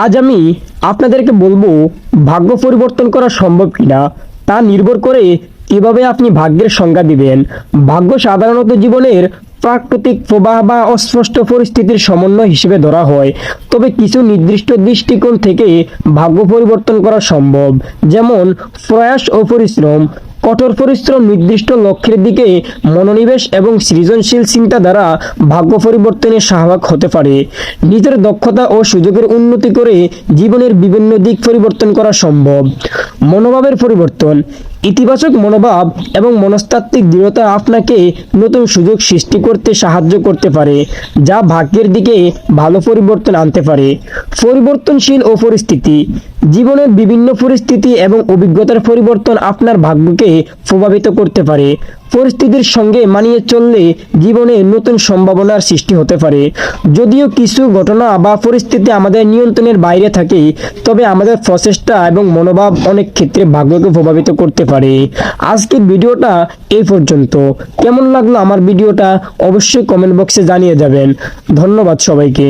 আজ আমি আপনাদেরকে বলবো ভাগ্য পরিবর্তন করা সম্ভব কিনা তা নির্ভর করে কিভাবে আপনি ভাগ্যের সংজ্ঞা দিবেন। ভাগ্য সাধারণত জীবনের প্রাকৃতিক প্রবাহ বা অস্পষ্ট পরিস্থিতির সমন্বয় হিসেবে ধরা হয়, তবে কিছু নির্দিষ্ট দৃষ্টিকোণ থেকে ভাগ্য পরিবর্তন করা সম্ভব, যেমন প্রয়াস ও পরিশ্রম। কঠোর পরিশ্রম, নির্দিষ্ট লক্ষ্যের দিকে মনোনিবেশ এবং সৃজনশীল চিন্তা দ্বারা ভাগ্য পরিবর্তনে সহায়ক হতে পারে। নিজের দক্ষতা ও সুযোগের উন্নতি করে জীবনের বিভিন্ন দিক পরিবর্তন করা সম্ভব। মনোভাবের পরিবর্তন, ইতিবাচক মনোভাব এবং মনস্তাত্ত্বিক দৃঢ়তা আপনাকে নতুন সুযোগ সৃষ্টি করতে সাহায্য করতে পারে, যা ভাগ্যের দিকে ভালো পরিবর্তন আনতে পারে। পরিবর্তনশীল ও পরিস্থিতি, জীবনের বিভিন্ন পরিস্থিতি এবং অভিজ্ঞতার পরিবর্তন আপনার ভাগ্যকে প্রভাবিত করতে পারে। পরিস্থিতির সঙ্গে মানিয়ে চললে জীবনে নতুন সম্ভাবনার সৃষ্টি হতে পারে। যদিও কিছু ঘটনা বা পরিস্থিতি আমাদের নিয়ন্ত্রণের বাইরে থাকে, তবে আমাদের প্রচেষ্টা এবং মনোভাব অনেক ক্ষেত্রে ভাগ্যকে প্রভাবিত করতে পারে। আজকের ভিডিওটা এই পর্যন্ত। কেমন লাগলো আমার ভিডিওটা অবশ্যই কমেন্ট বক্সে জানিয়ে যাবেন। ধন্যবাদ সবাইকে।